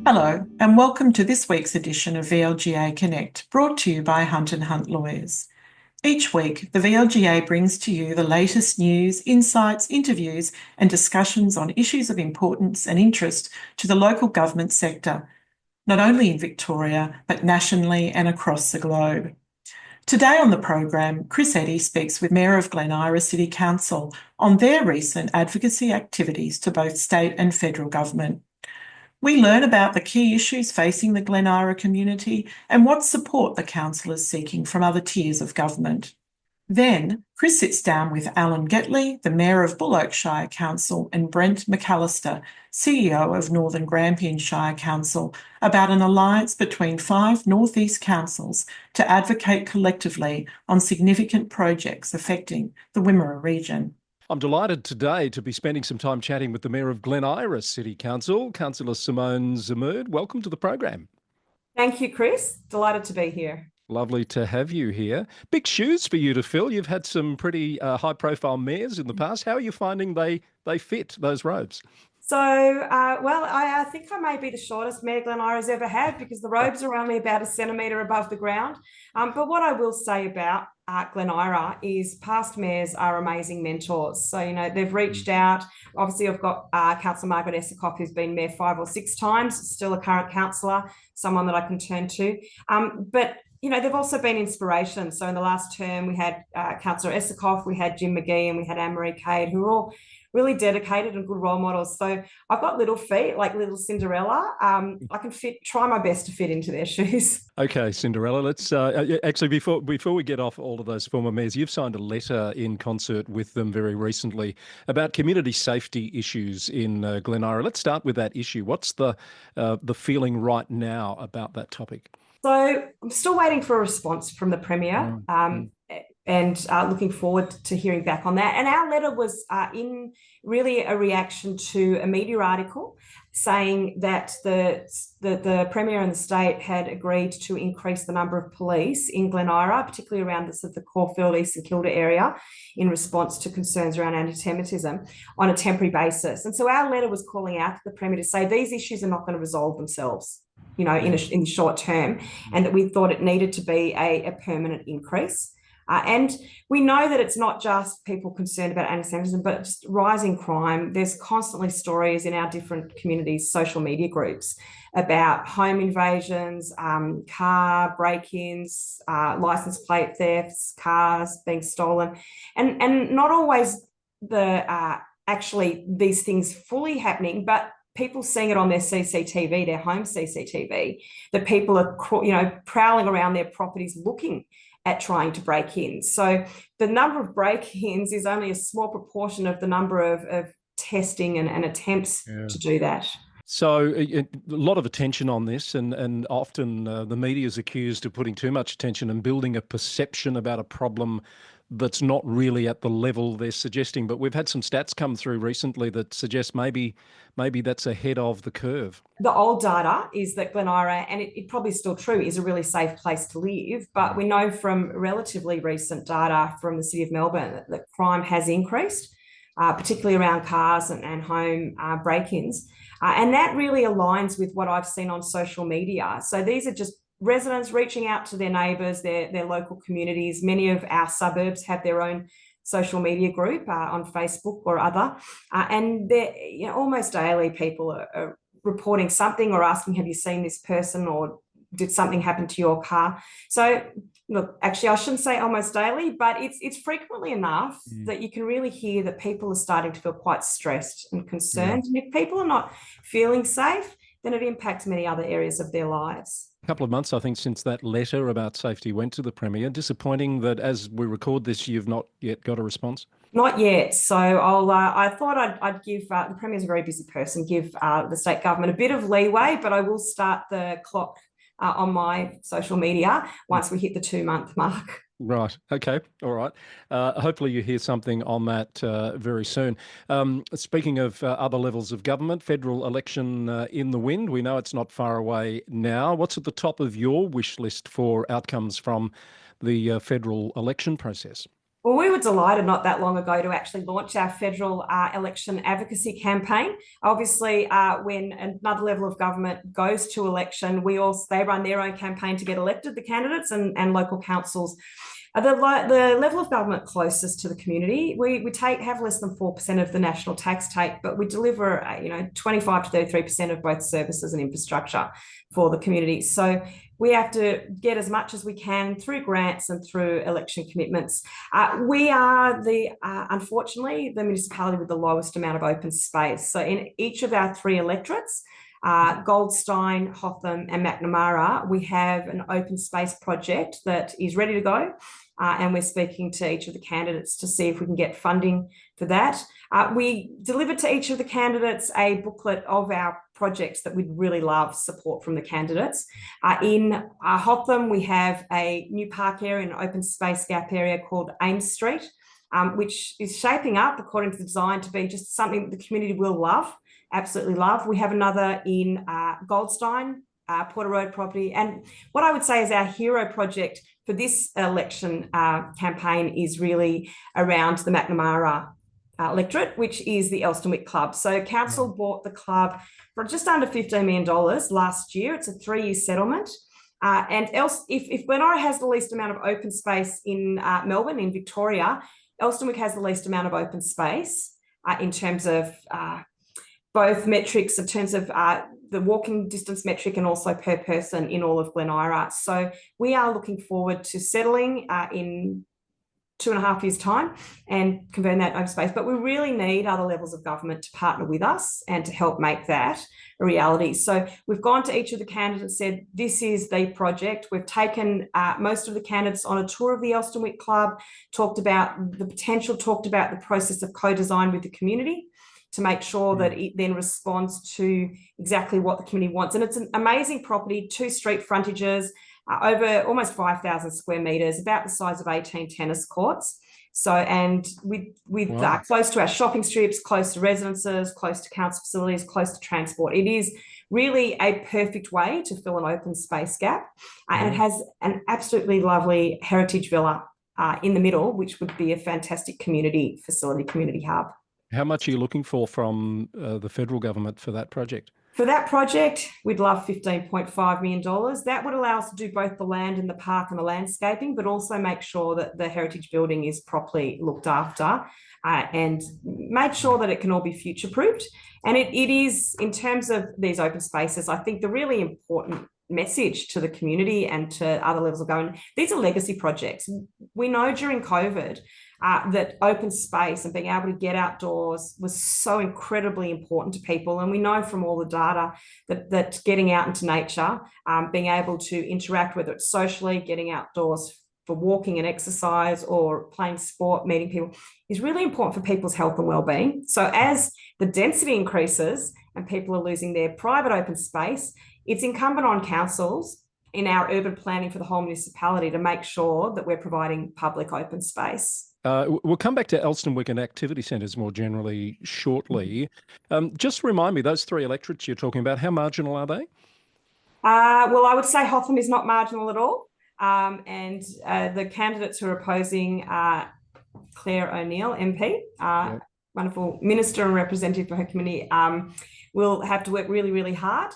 Hello, and welcome to this week's edition of VLGA Connect, brought to you by Hunt and Hunt Lawyers. Each week, the VLGA brings to you the latest news, insights, interviews, and discussions on issues of importance and interest to the local government sector, not only in Victoria, but nationally and across the globe. Today on the program, Eddy speaks with Mayor of Glen Eira City Council on their recent advocacy activities to both state and federal government. We learn about the key issues facing the Glen Eira community and what support the council is seeking from other tiers of government. Then, Chris sits down with Alan Getley, the Mayor of Buloke Shire Council, and Brent McAllister, CEO of Northern Grampians Shire Council, about an alliance between 5 northeast councils to advocate collectively on significant projects affecting the Wimmera region. I'm delighted today to be spending some time chatting with the Mayor of Glen Eira City Council, Councillor Simone Zmood. Welcome to the program. Thank you, Chris. Delighted to be here. Lovely to have you here. Big shoes for you to fill. You've had some pretty high-profile mayors in the past. How are you finding they fit those robes? So, I think I may be the shortest Mayor Glen Eira's ever had because the robes are only about a centimetre above the ground. But what I will say about Glen Eira is past mayors are amazing mentors. So, they've reached out. Obviously, I've got Councillor Margaret Essakoff, who's been mayor 5 or 6 times, still a current councillor, someone that I can turn to. But they've also been inspiration. So in the last term, we had Councillor Essakoff, we had Jim McGee, and we had Anne-Marie Cade, who are all really dedicated and good role models. So I've got little feet, like little Cinderella. I can try my best to fit into their shoes. Okay, Cinderella, let's actually, before we get off all of those former mayors, you've signed a letter in concert with them very recently about community safety issues in Glen Eira. Let's start with that issue. What's the feeling right now about that topic? So I'm still waiting for a response from the Premier and looking forward to hearing back on that. And our letter was in really a reaction to a media article saying that the Premier and the state had agreed to increase the number of police in Glen Eira, particularly around the Caulfield, East St Kilda area, in response to concerns around anti-Semitism on a temporary basis. And so our letter was calling out to the Premier to say these issues are not going to resolve themselves, in the short term, and that we thought it needed to be a permanent increase. And we know that it's not just people concerned about anti-Semitism, but just rising crime. There's constantly stories in our different communities, social media groups, about home invasions, car break-ins, license plate thefts, cars being stolen, and not always actually these things fully happening, but people seeing it on their CCTV, their home CCTV, that people are, prowling around their properties looking at trying to break in. So the number of break-ins is only a small proportion of the number of testing and attempts to do that. So a lot of attention on this, and often the media is accused of putting too much attention and building a perception about a problem that's not really at the level they're suggesting. But we've had some stats come through recently that suggest maybe that's ahead of the curve. The old data is that Glen Eira, and it probably is still true, is a really safe place to live. But we know from relatively recent data from the City of Melbourne that crime has increased, particularly around cars and home break-ins. And that really aligns with what I've seen on social media. So these are just residents reaching out to their neighbours, their local communities. Many of our suburbs have their own social media group on Facebook or other. And almost daily people are reporting something or asking, have you seen this person, or did something happen to your car? So look, actually, I shouldn't say almost daily, but it's frequently enough that you can really hear that people are starting to feel quite stressed and concerned. And if people are not feeling safe, then it impacts many other areas of their lives. A couple of months, I think, since that letter about safety went to the Premier. Disappointing that as we record this, you've not yet got a response? Not yet. So I thought I'd give, the Premier's a very busy person, give the state government a bit of leeway, but I will start the clock on my social media once we hit the 2-month mark. Right. Okay. All right. Hopefully you hear something on that very soon. Speaking of other levels of government, federal election in the wind. We know it's not far away now. What's at the top of your wish list for outcomes from the federal election process? Well, we were delighted not that long ago to actually launch our federal election advocacy campaign. Obviously, when another level of government goes to election, they run their own campaign to get elected, the candidates and local councils. The level of government closest to the community, we have less than 4% of the national tax take, but we deliver 25 to 33% of both services and infrastructure for the community. So we have to get as much as we can through grants and through election commitments. We are unfortunately the municipality with the lowest amount of open space. So in each of our 3 electorates, Goldstein, Hotham and McNamara, we have an open space project that is ready to go. And we're speaking to each of the candidates to see if we can get funding for that. We delivered to each of the candidates a booklet of our projects that we'd really love support from the candidates. In Hotham, we have a new park area, an open space gap area called Ames Street, which is shaping up according to the design to be just something that the community will love, absolutely love. We have another in Goldstein, Porter Road property. And what I would say is our hero project for this election campaign is really around the McNamara electorate, which is the Elstonwick Club. So council bought the club for just under $15 million last year. It's a 3-year settlement. And if Glen Eira has the least amount of open space in Melbourne, in Victoria, Elstonwick has the least amount of open space in terms of both metrics, in terms of the walking distance metric and also per person in all of Glen Eira. So we are looking forward to settling in 2.5 years' time and converting that open space. But we really need other levels of government to partner with us and to help make that a reality. So we've gone to each of the candidates and said, this is the project. We've taken most of the candidates on a tour of the Elstonwick Club, talked about the potential, talked about the process of co-design with the community to make sure that it then responds to exactly what the community wants. And it's an amazing property, 2 street frontages, over almost 5,000 square metres, about the size of 18 tennis courts. So, and with close to our shopping strips, close to residences, close to council facilities, close to transport. It is really a perfect way to fill an open space gap. And it has an absolutely lovely heritage villa in the middle, which would be a fantastic community facility, community hub. How much are you looking for from the federal government for that project? For that project, we'd love $15.5 million. That would allow us to do both the land and the park and the landscaping, but also make sure that the heritage building is properly looked after and made sure that it can all be future-proofed. And it is, in terms of these open spaces, I think the really important message to the community and to other levels of government, these are legacy projects. We know during COVID that open space and being able to get outdoors was so incredibly important to people. And we know from all the data that getting out into nature, being able to interact, whether it's socially, getting outdoors for walking and exercise or playing sport, meeting people, is really important for people's health and well-being. So as the density increases and people are losing their private open space, it's incumbent on councils in our urban planning for the whole municipality to make sure that we're providing public open space. We'll come back to Elstonwick and activity centres more generally shortly. Just remind me, those 3 electorates you're talking about, how marginal are they? Well, I would say Hotham is not marginal at all. And the candidates who are opposing Claire O'Neill, MP, wonderful minister and representative for her community, will have to work really, really hard.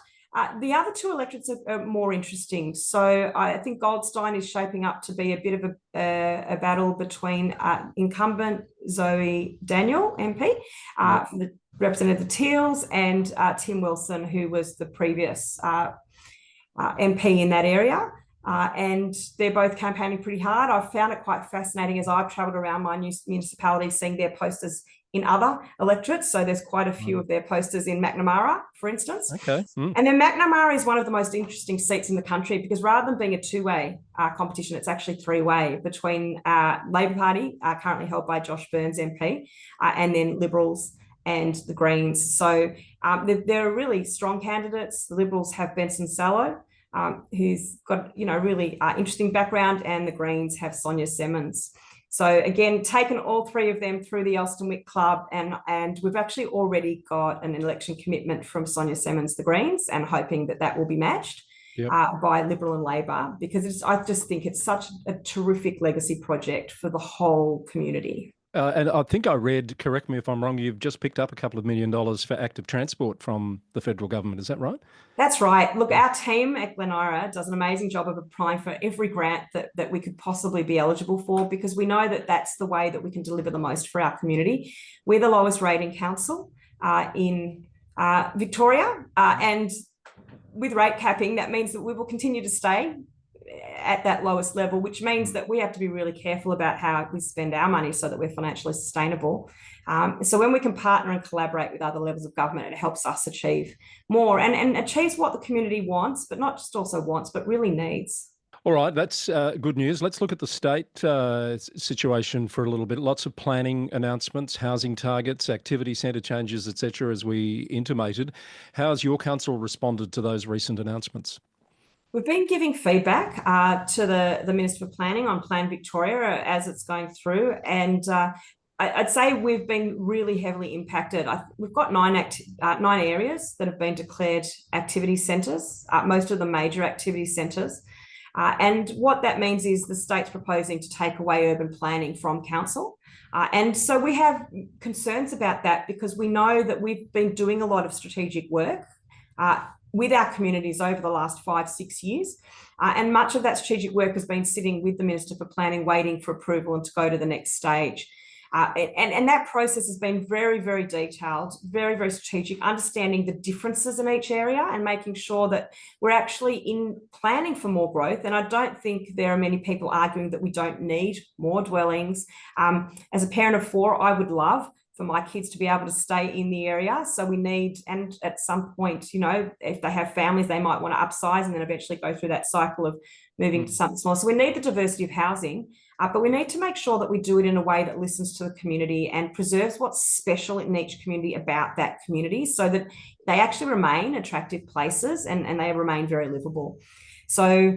The other 2 electorates are more interesting. So I think Goldstein is shaping up to be a bit of a battle between incumbent Zoe Daniel, MP, from the representative of the Teals, and Tim Wilson, who was the previous MP in that area. And they're both campaigning pretty hard. I've found it quite fascinating as I've travelled around my municipalities seeing their posters in other electorates. So there's quite a few of their posters in McNamara, for instance. Okay. And then McNamara is one of the most interesting seats in the country because rather than being a 2-way competition, it's actually 3-way between Labor Party, currently held by Josh Burns MP, and then Liberals and the Greens. So there are really strong candidates. The Liberals have Benson Sallow, who's got really interesting background, and the Greens have Sonia Semmons. So again, taken all 3 of them through the Elstonwick Club, and we've actually already got an election commitment from Sonia Semmons, the Greens, and hoping that will be matched. Yep. by Liberal and Labor, because I just think it's such a terrific legacy project for the whole community. And I think I read, correct me if I'm wrong, you've just picked up a couple of $1 million for active transport from the federal government. Is that right? That's right. Look, our team at Glen Eira does an amazing job of applying for every grant that we could possibly be eligible for, because we know that that's the way that we can deliver the most for our community. We're the lowest rating council in Victoria, and with rate capping, that means that we will continue to stay at that lowest level, which means that we have to be really careful about how we spend our money so that we're financially sustainable. So when we can partner and collaborate with other levels of government, it helps us achieve more and achieves what the community wants, but not just also wants, but really needs. All right, that's good news. Let's look at the state situation for a little bit. Lots of planning announcements, housing targets, activity centre changes, etc., as we intimated. How has your council responded to those recent announcements? We've been giving feedback to the Minister for Planning on Plan Victoria as it's going through, and I'd say we've been really heavily impacted. We've got 9 areas that have been declared activity centres, most of the major activity centres. And what that means is the state's proposing to take away urban planning from council. And so we have concerns about that, because we know that we've been doing a lot of strategic work with our communities over the last 5-6 years. And much of that strategic work has been sitting with the Minister for Planning, waiting for approval and to go to the next stage. And that process has been very, very detailed, very, very strategic, understanding the differences in each area and making sure that we're actually in planning for more growth. And I don't think there are many people arguing that we don't need more dwellings. As a parent of 4, I would love for my kids to be able to stay in the area. So we need, and at some point, you know, if they have families, they might want to upsize and then eventually go through that cycle of moving to something smaller. So we need the diversity of housing, but we need to make sure that we do it in a way that listens to the community and preserves what's special in each community about that community, so that they actually remain attractive places and they remain very livable. So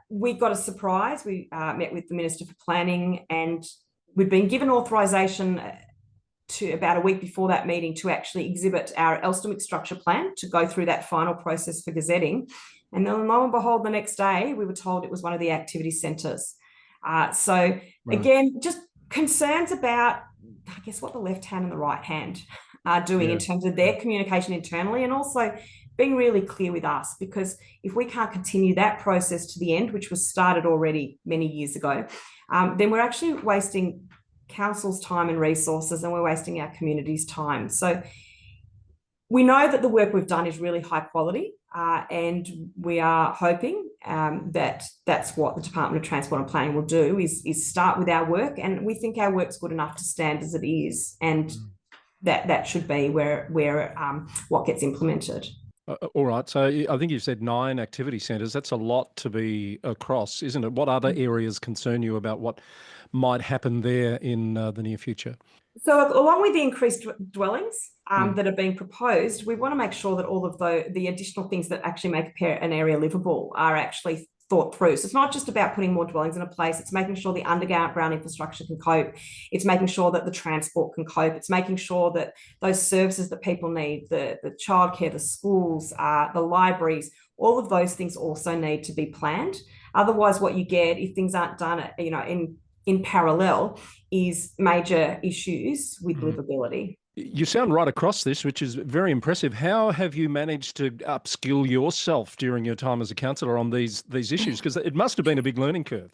we got a surprise. We met with the Minister for Planning, and we'd been given authorisation to about a week before that meeting to actually exhibit our Elsternwick structure plan to go through that final process for gazetting. And then lo and behold, the next day we were told it was one of the activity centres. So again, just concerns about, I guess, what the left hand and the right hand are doing in terms of their communication internally, and also being really clear with us, because if we can't continue that process to the end, which was started already many years ago, then we're actually wasting council's time and resources, and we're wasting our community's time. So we know that the work we've done is really high quality, and we are hoping that that's what the Department of Transport and Planning will do, is start with our work, and we think our work's good enough to stand as it is, and that should be where what gets implemented. All right. So I think you've said 9 activity centres. That's a lot to be across, isn't it? What other areas concern you about what might happen there in the near future? So along with the increased dwellings that are being proposed, we want to make sure that all of the additional things that actually make an area livable are actually thought through. So it's not just about putting more dwellings in a place, it's making sure the underground infrastructure can cope, it's making sure that the transport can cope, it's making sure that those services that people need, the childcare, the schools, the libraries, all of those things also need to be planned. Otherwise, what you get, if things aren't done, you know, in parallel, is major issues with livability. You sound right across this, which is very impressive. How have you managed to upskill yourself during your time as a councillor on these issues? Because it must have been a big learning curve.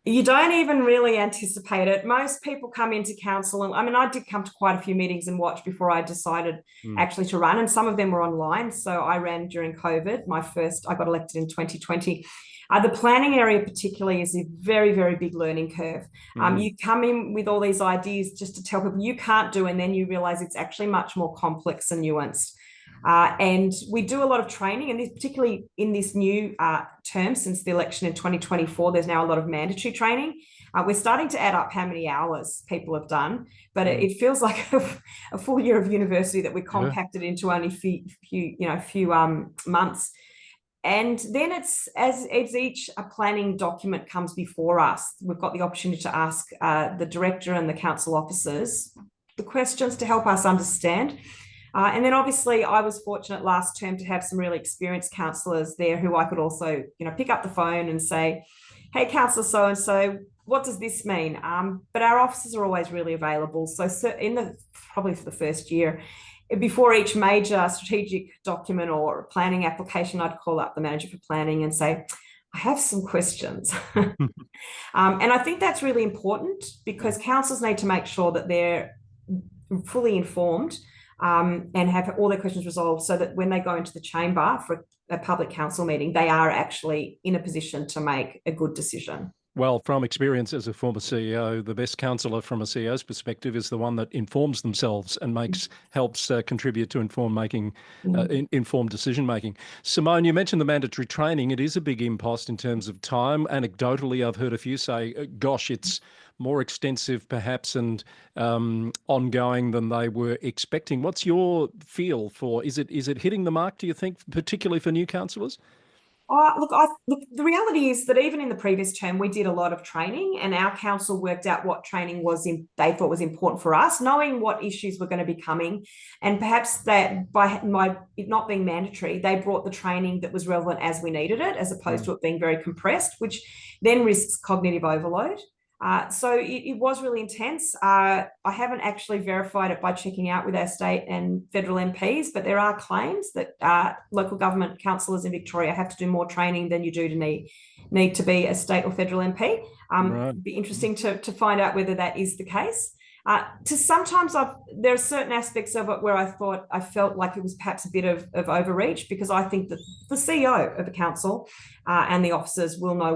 You don't even really anticipate it. Most people come into council, and I mean, I did come to quite a few meetings and watch before I decided actually to run, and some of them were online. So I ran during COVID. I got elected in 2020. The planning area particularly is a very, very big learning curve. You come in with all these ideas just to tell people you can't do, and then you realise it's actually much more complex and nuanced. And we do a lot of training, and particularly in this new term since the election in 2024, there's now a lot of mandatory training. We're starting to add up how many hours people have done, but it feels like a full year of university that we compacted into only a few months. And then it's as each planning document comes before us, we've got the opportunity to ask the director and the council officers the questions to help us understand And then obviously I was fortunate last term to have some really experienced councillors there who I could also, pick up the phone and say, hey, councillor so-and-so, what does this mean? But our officers are always really available. So probably for the first year, before each major strategic document or planning application, I'd call up the manager for planning and say, I have some questions. And I think that's really important because councils need to make sure that they're fully informed and have all their questions resolved so that when they go into the chamber for a public council meeting, they are actually in a position to make a good decision. Well, from experience as a former CEO, the best councillor from a CEO's perspective is the one that informs themselves and helps contribute to informed decision making. Simone, you mentioned the mandatory training. It is a big impost in terms of time. Anecdotally, I've heard a few say, gosh, it's more extensive perhaps and ongoing than they were expecting. What's your feel for, is it hitting the mark, do you think, particularly for new councillors? Look, the reality is that even in the previous term, we did a lot of training and our council worked out what training they thought was important for us, knowing what issues were going to be coming. And perhaps that by it not being mandatory, they brought the training that was relevant as we needed it, as opposed to it being very compressed, which then risks cognitive overload. So it was really intense. I haven't actually verified it by checking out with our state and federal MPs, but there are claims that local government councillors in Victoria have to do more training than you do to need to be a state or federal MP. Right. It'd be interesting to find out whether that is the case. Sometimes there are certain aspects of it where I felt like it was perhaps a bit of overreach, because I think that the CEO of a council and the officers will know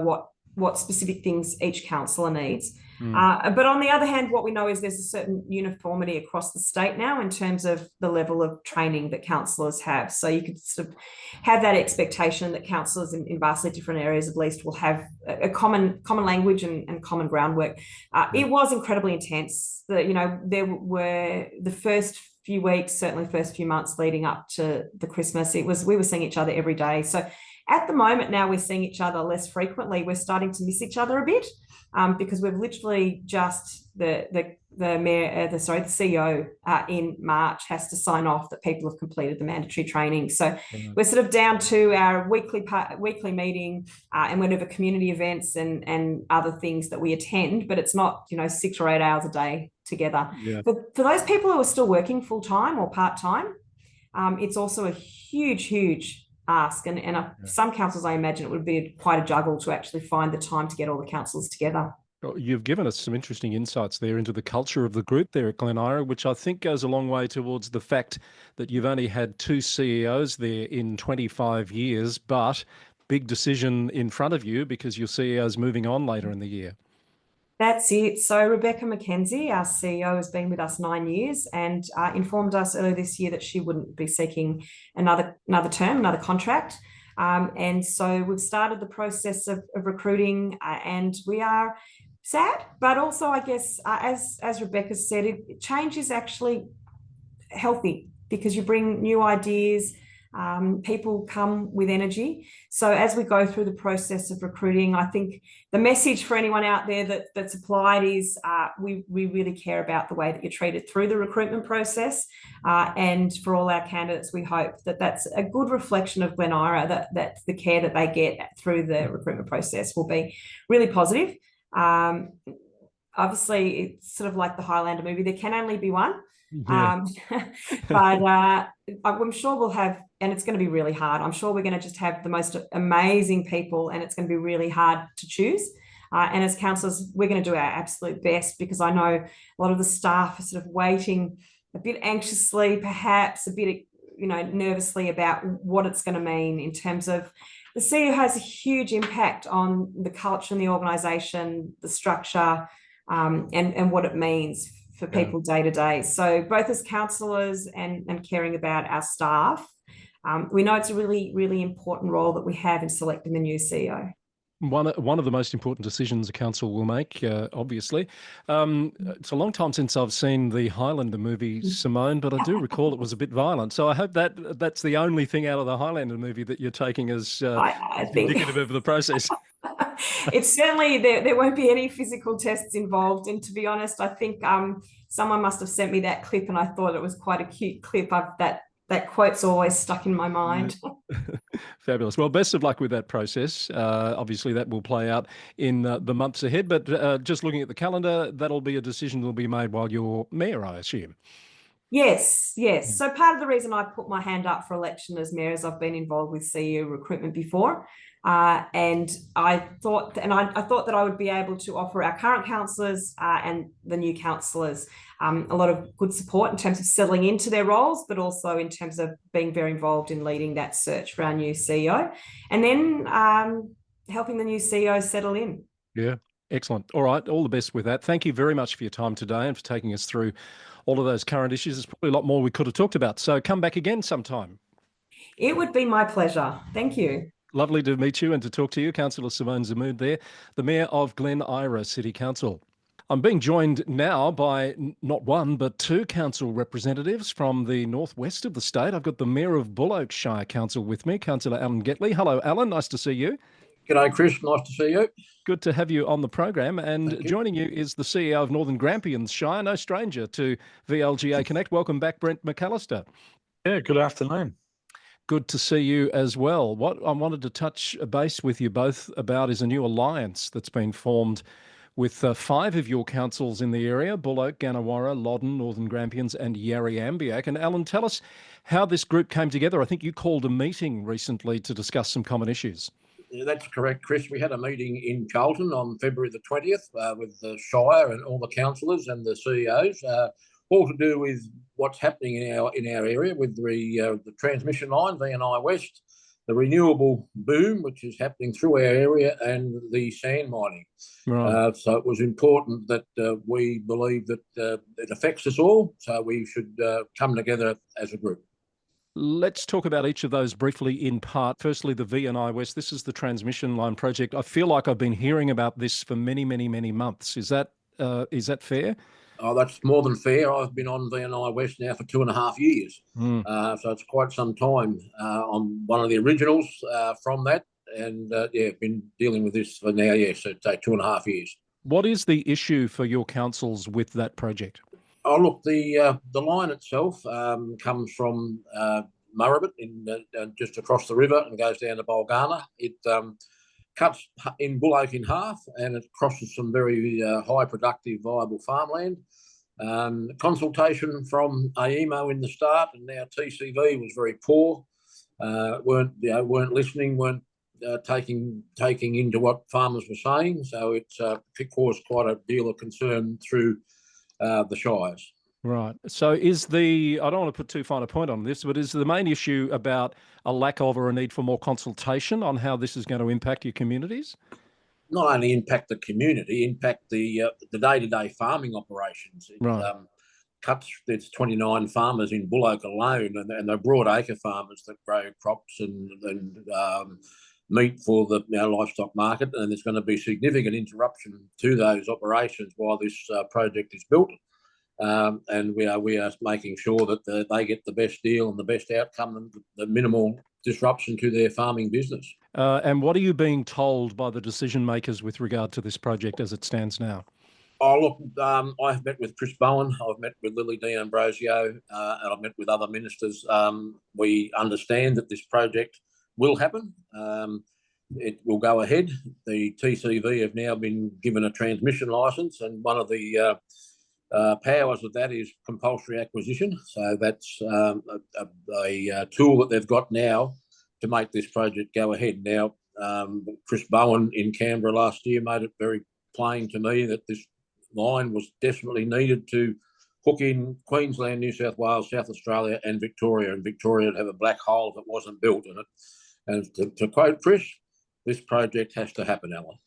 what specific things each councillor needs. But on the other hand, what we know is there's a certain uniformity across the state now in terms of the level of training that councillors have. So you could sort of have that expectation that councillors in vastly different areas at least will have a common language and common groundwork. It was incredibly intense. There were the first few weeks, certainly first few months leading up to the Christmas, we were seeing each other every day. So at the moment now we're seeing each other less frequently. We're starting to miss each other a bit because we've literally just the CEO in March has to sign off that people have completed the mandatory training. So we're sort of down to our weekly meeting and whatever community events and other things that we attend, but it's not 6 or 8 hours a day together. Yeah. For those people who are still working full time or part time, it's also a huge ask, and some councils, I imagine it would be quite a juggle to actually find the time to get all the councillors together. You've given us some interesting insights there into the culture of the group there at Glen Eira, which I think goes a long way towards the fact that you've only had 2 CEOs there in 25 years, but big decision in front of you because your CEO's moving on later in the year. That's it. So Rebecca McKenzie, our CEO, has been with us 9 years and informed us earlier this year that she wouldn't be seeking another term, another contract. And so we've started the process of recruiting and we are sad, but also I guess, as Rebecca said, change is actually healthy because you bring new ideas. People come with energy. So as we go through the process of recruiting, I think the message for anyone out there that's applied is we really care about the way that you're treated through the recruitment process. And for all our candidates, we hope that that's a good reflection of Glen Eira, that the care that they get through the recruitment process will be really positive. Obviously, it's sort of like the Highlander movie. There can only be one. Yeah. But I'm sure we'll have, and it's going to be really hard. I'm sure we're going to just have the most amazing people and it's going to be really hard to choose. And as councillors, we're going to do our absolute best because I know a lot of the staff are sort of waiting a bit anxiously, perhaps a bit, nervously about what it's going to mean in terms of the CEO has a huge impact on the culture and the organisation, the structure, and what it means for people day to day. So both as councillors and caring about our staff, we know it's a really, really important role that we have in selecting the new CEO. One of the most important decisions a council will make, obviously. It's a long time since I've seen the Highlander movie, Simone, but I do recall it was a bit violent. So I hope that's the only thing out of the Highlander movie that you're taking as indicative of the process. It's certainly, there won't be any physical tests involved. And to be honest, I think someone must have sent me that clip and I thought it was quite a cute clip. That quote's always stuck in my mind. Fabulous. Well, best of luck with that process. Obviously, that will play out in the months ahead. But just looking at the calendar, that'll be a decision that will be made while you're mayor, I assume. Yes. So part of the reason I put my hand up for election as mayor is I've been involved with CEO recruitment before. And I thought that I would be able to offer our current councillors and the new councillors a lot of good support in terms of settling into their roles, but also in terms of being very involved in leading that search for our new CEO, and then helping the new CEO settle in. Yeah, excellent. All right, all the best with that. Thank you very much for your time today and for taking us through all of those current issues. There's probably a lot more we could have talked about. So come back again sometime. It would be my pleasure. Thank you. Lovely to meet you and to talk to you, Councillor Simone Zmood there, the Mayor of Glen Eira City Council. I'm being joined now by not one, but two council representatives from the northwest of the state. I've got the Mayor of Buloke Shire Council with me, Councillor Alan Getley. Hello, Alan. Nice to see you. G'day, Chris. Nice to see you. Good to have you on the program. And joining you is the CEO of Northern Grampians Shire, no stranger to VLGA Connect. Welcome back, Brent McAllister. Yeah, good afternoon. Good to see you as well. What I wanted to touch base with you both about is a new alliance that's been formed with 5 of your councils in the area: Buloke, Gannawarra, Loddon, Northern Grampians and Yarriambiack. And Alan, tell us how this group came together. I think you called a meeting recently to discuss some common issues. Yeah, that's correct, Chris. We had a meeting in Carlton on February the 20th with the Shire and all the councillors and the CEOs, all to do with what's happening in our area with the transmission line, VNI West, the renewable boom, which is happening through our area, and the sand mining. Right. So it was important that we believe that it affects us all, so we should come together as a group. Let's talk about each of those briefly in part. Firstly, the VNI West. This is the transmission line project. I feel like I've been hearing about this for many, many, many months. Is that fair? Oh, that's more than fair. I've been on VNI West now for 2.5 years. So it's quite some time. I'm one of the originals from that. And been dealing with this for now, so it's 2.5 years. What is the issue for your councils with that project? Oh, look, the line itself comes from Murrabit just across the river and goes down to Bulgana. It cuts in Buloke in half, and it crosses some very high productive, viable farmland. Consultation from AEMO in the start, and now TCV was very poor. Weren't listening, weren't taking into what farmers were saying. So it caused quite a deal of concern through the shires. Right. So I don't want to put too fine a point on this, but is the main issue about a lack of or a need for more consultation on how this is going to impact your communities? Not only impact the community, impact the day-to-day farming operations. Right. There's 29 farmers in Buloke alone, and they're broadacre farmers that grow crops and meat for the livestock market, and there's going to be significant interruption to those operations while this project is built. And we are making sure that they get the best deal and the best outcome and the minimal disruption to their farming business. And what are you being told by the decision makers with regard to this project as it stands now? Oh, look, I've met with Chris Bowen, I've met with Lily D'Ambrosio, and I've met with other ministers. We understand that this project will happen. It will go ahead. The TCV have now been given a transmission licence, and one of the powers of that is compulsory acquisition. So that's a tool that they've got now to make this project go ahead. Now, Chris Bowen in Canberra last year made it very plain to me that this line was desperately needed to hook in Queensland, New South Wales, South Australia and Victoria would have a black hole if it wasn't built in it. And to quote Chris, this project has to happen, Alan.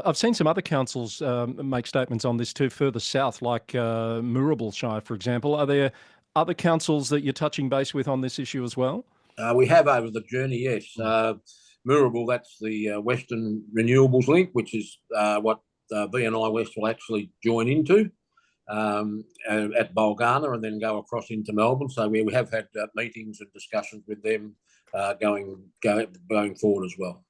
I've seen some other councils make statements on this too, further south, like Moorabool Shire, for example. Are there other councils that you're touching base with on this issue as well? We have over the journey, yes. Moorabool, that's the Western Renewables Link, which is what VNI West will actually join into at Bulgana and then go across into Melbourne. So we have had meetings and discussions with them going forward as well.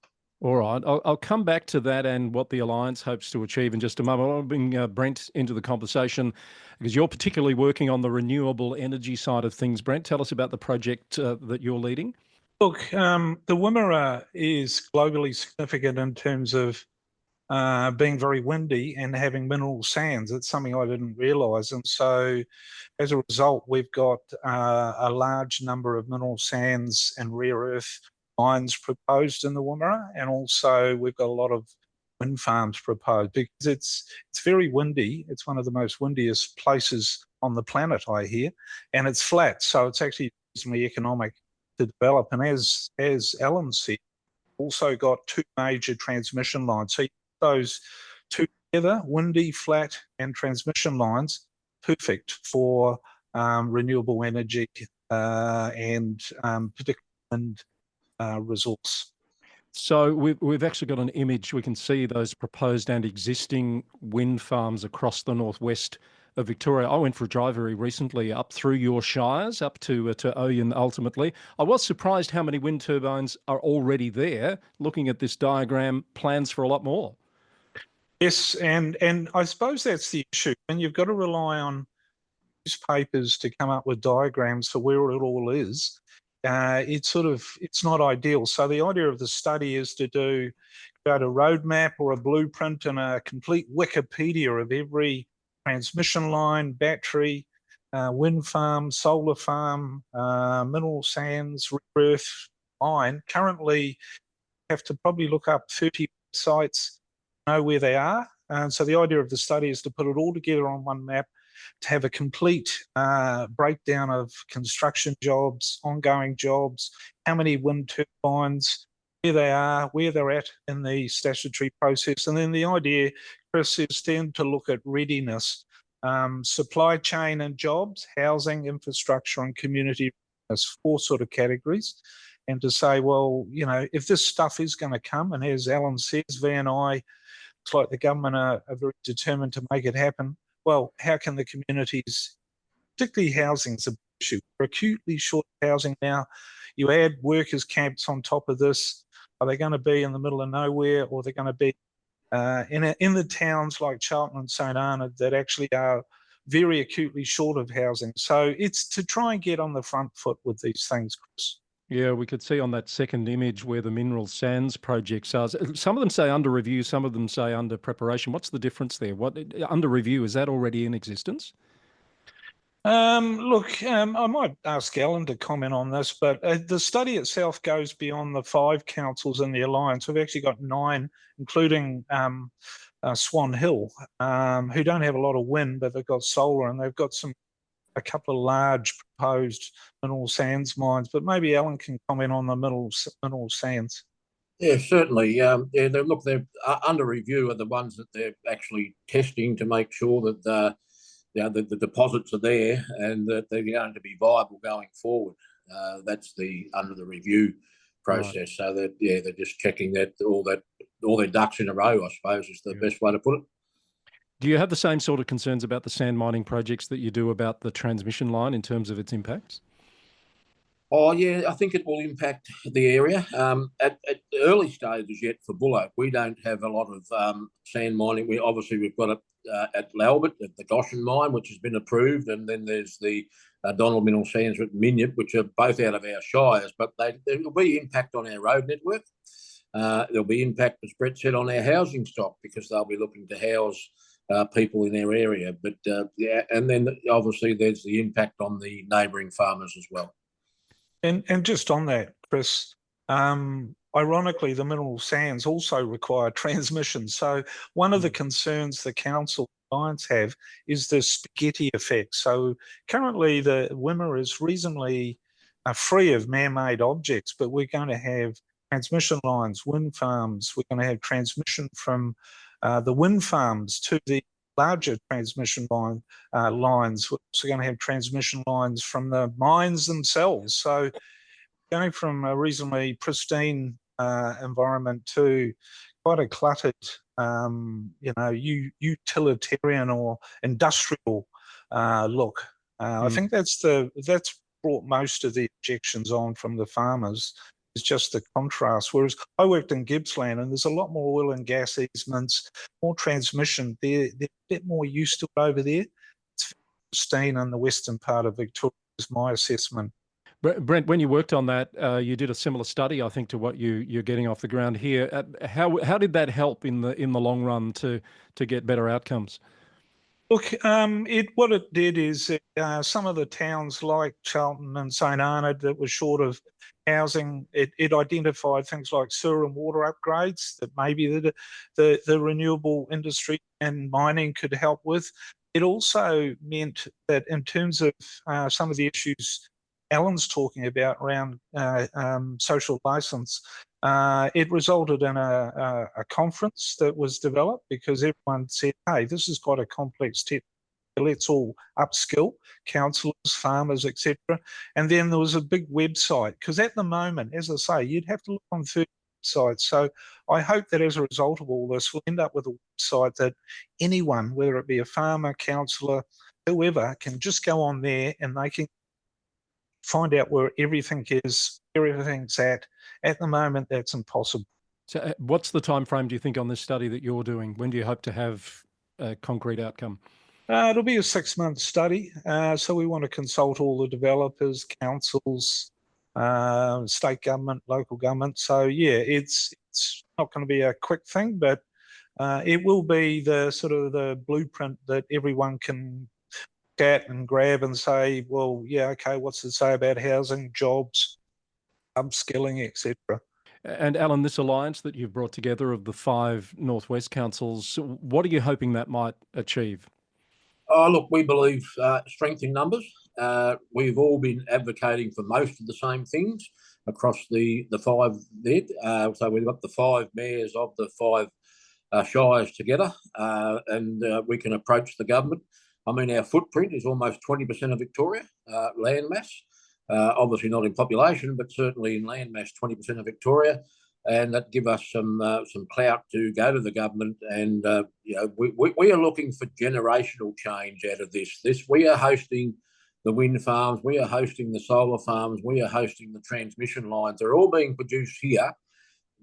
All right. I'll come back to that and what the Alliance hopes to achieve in just a moment. I want to bring Brent into the conversation because you're particularly working on the renewable energy side of things. Brent, tell us about the project that you're leading. Look, the Wimmera is globally significant in terms of being very windy and having mineral sands. It's something I didn't realise. And so as a result, we've got a large number of mineral sands and rare earth mines proposed in the Wimmera, and also we've got a lot of wind farms proposed because it's very windy. It's one of the most windiest places on the planet, I hear, and it's flat, so it's actually reasonably economic to develop. And as Alan said, also got two major transmission lines. So those two together, windy, flat, and transmission lines, perfect for renewable energy and particularly wind resource. So we've actually got an image. We can see those proposed and existing wind farms across the northwest of Victoria. I went for a drive very recently up through your shires, up to Oyen ultimately. I was surprised how many wind turbines are already there. Looking at this diagram, plans for a lot more. Yes, and I suppose that's the issue. And you've got to rely on newspapers to come up with diagrams for where it all is. It's not ideal. So the idea of the study is to create a roadmap or a blueprint and a complete Wikipedia of every transmission line, battery, wind farm, solar farm, mineral sands, rare earth mine. Currently, you have to probably look up 30 sites, know where they are. And so the idea of the study is to put it all together on one map, to have a complete breakdown of construction jobs, ongoing jobs, how many wind turbines, where they are, where they're at in the statutory process. And then the idea, Chris, is then to look at readiness, supply chain and jobs, housing, infrastructure and community readiness, 4 sort of categories. And to say, well, if this stuff is going to come, and as Alan says, V&I, it's like the government are very determined to make it happen. Well, how can the communities, particularly housing's an issue. We're acutely short of housing now. You add workers' camps on top of this. Are they going to be in the middle of nowhere, or are they going to be in the towns like Charlton and St Arnaud that actually are very acutely short of housing? So it's to try and get on the front foot with these things, Chris. Yeah, we could see on that second image where the mineral sands projects are. Some of them say under review, some of them say under preparation. What's the difference there? What under review, is that already in existence? Look, I might ask Alan to comment on this, but the study itself goes beyond the 5 councils in the Alliance. We've actually got 9, including Swan Hill, who don't have a lot of wind, but they've got solar, and they've got a couple of large proposed mineral sands mines. But maybe Alan can comment on the mineral sands. Yeah, certainly. They're under review are the ones that they're actually testing to make sure that the deposits are there and that they're going to be viable going forward. That's under the review process. Right. So that they're just checking that all their ducks in a row, I suppose, is the best way to put it. Do you have the same sort of concerns about the sand mining projects that you do about the transmission line in terms of its impacts? Oh, yeah, I think it will impact the area. At the early stages yet for Buloke, we don't have a lot of sand mining. We've got it at Lalbert, at the Goshen mine, which has been approved, and then there's the Donald Mineral Sands at Minyip, which are both out of our shires, but there will be impact on our road network. There'll be impact, as Brett said, on our housing stock because they'll be looking to house people in our area. But and then obviously there's the impact on the neighbouring farmers as well. And just on that, Chris, ironically, the mineral sands also require transmission. So one of the concerns the council clients have is the spaghetti effect. So currently the Wimmera is reasonably free of man-made objects, but we're going to have transmission lines, wind farms. We're going to have transmission from the wind farms to the larger transmission lines. We're also going to have transmission lines from the mines themselves. So going from a reasonably pristine environment to quite a cluttered, utilitarian or industrial look. I think that's brought most of the objections on from the farmers. is just the contrast. Whereas I worked in Gippsland, and there's a lot more oil and gas easements, more transmission. They're a bit more used to it over there. It's pristine in the western part of Victoria, is my assessment. Brent, when you worked on that, you did a similar study, I think, to what you're getting off the ground here. How did that help in the long run to get better outcomes? Look, what it did is some of the towns like Charlton and St Arnaud that were short of housing, it identified things like sewer and water upgrades that maybe the renewable industry and mining could help with. It also meant that in terms of some of the issues Alan's talking about around social license, it resulted in a conference that was developed because everyone said, hey, this is quite a complex tech. Let's all upskill councillors, farmers, etc. And then there was a big website, because at the moment, as I say, you'd have to look on 30 websites. So I hope that as a result of all this, we'll end up with a website that anyone, whether it be a farmer, councillor, whoever, can just go on there and they can find out where everything is, where everything's at. At the moment, that's impossible. So what's the time frame, do you think, on this study that you're doing? When do you hope to have a concrete outcome? It'll be a 6-month study. So we want to consult all the developers, councils, state government, local government. So yeah, it's not going to be a quick thing, but it will be the sort of the blueprint that everyone can at and grab and say, well, yeah, okay, what's it say about housing, jobs, upskilling, etc. And Alan, this alliance that you've brought together of the 5 Northwest councils, what are you hoping that might achieve? Oh, look, we believe strength in numbers. We've all been advocating for most of the same things across the 5 there. So we've got the 5 mayors of the 5 shires together, and we can approach the government. I mean, our footprint is almost 20% of Victoria, land mass. Obviously not in population, but certainly in land mass, 20% of Victoria. And that give us some clout to go to the government. And, we are looking for generational change out of this. We are hosting the wind farms. We are hosting the solar farms. We are hosting the transmission lines. They're all being produced here,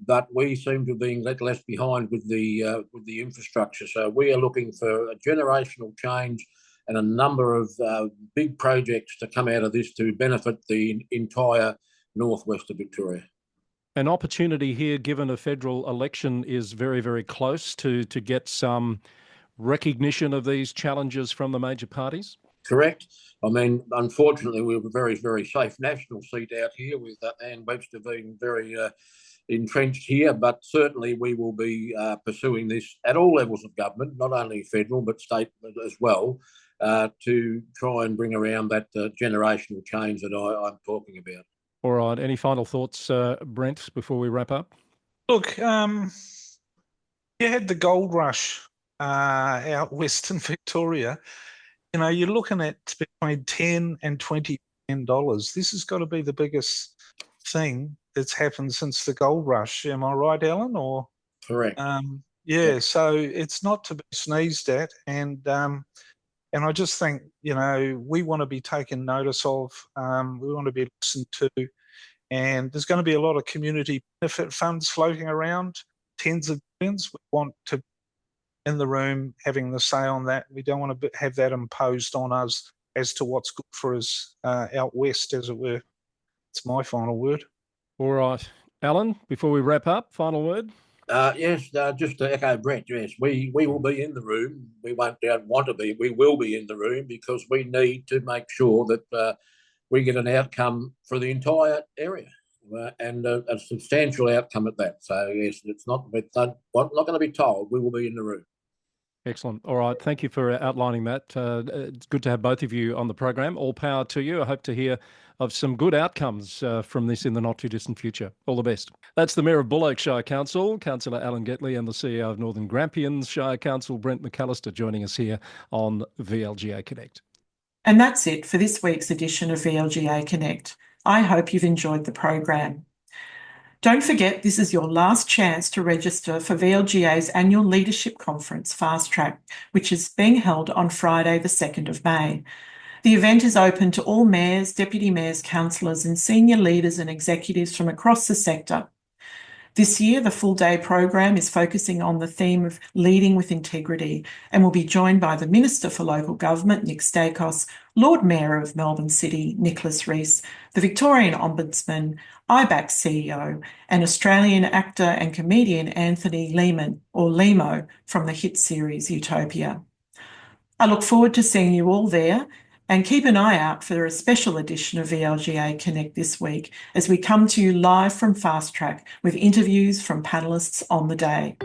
but we seem to be left behind with the infrastructure. So we are looking for a generational change and a number of big projects to come out of this to benefit the entire northwest of Victoria. An opportunity here, given a federal election is very, very close, to get some recognition of these challenges from the major parties? Correct. I mean, unfortunately, we have a very, very safe national seat out here with Anne Webster being very entrenched here, but certainly we will be pursuing this at all levels of government, not only federal but state as well, to try and bring around that generational change that I'm talking about. All right. Any final thoughts, Brent, before we wrap up? Look, you had the gold rush out western Victoria. You know, you're looking at between $10 and $20 million. This has got to be the biggest thing that's happened since the gold rush. Am I right, Alan? Or correct? Yeah. So it's not to be sneezed at, and I just think, you know, we want to be taken notice of. We want to be listened to, and there's going to be a lot of community benefit funds floating around, tens of billions. We want to in the room having the say on that. We don't want to have that imposed on us as to what's good for us out west, as it were. It's my final word. All right. Alan, before we wrap up, final word? Yes, just to echo Brent, yes, we will be in the room. We don't want to be. We will be in the room because we need to make sure that we get an outcome for the entire area and a substantial outcome at that. So, yes, it's not going to be told. We will be in the room. Excellent. All right. Thank you for outlining that. It's good to have both of you on the program. All power to you. I hope to hear of some good outcomes from this in the not too distant future. All the best. That's the Mayor of Buloke Shire Council, Councillor Alan Getley, and the CEO of Northern Grampians Shire Council, Brent McAllister, joining us here on VLGA Connect. And that's it for this week's edition of VLGA Connect. I hope you've enjoyed the program. Don't forget, this is your last chance to register for VLGA's annual Leadership Conference, Fast Track, which is being held on Friday, the 2nd of May. The event is open to all mayors, deputy mayors, councillors and senior leaders and executives from across the sector. This year, the full-day program is focusing on the theme of leading with integrity and will be joined by the Minister for Local Government, Nick Stakos, Lord Mayor of Melbourne City, Nicholas Rees, the Victorian Ombudsman, IBAC CEO, and Australian actor and comedian Anthony Lehman, or Lemo, from the hit series Utopia. I look forward to seeing you all there, and keep an eye out for a special edition of VLGA Connect this week as we come to you live from Fast Track with interviews from panellists on the day.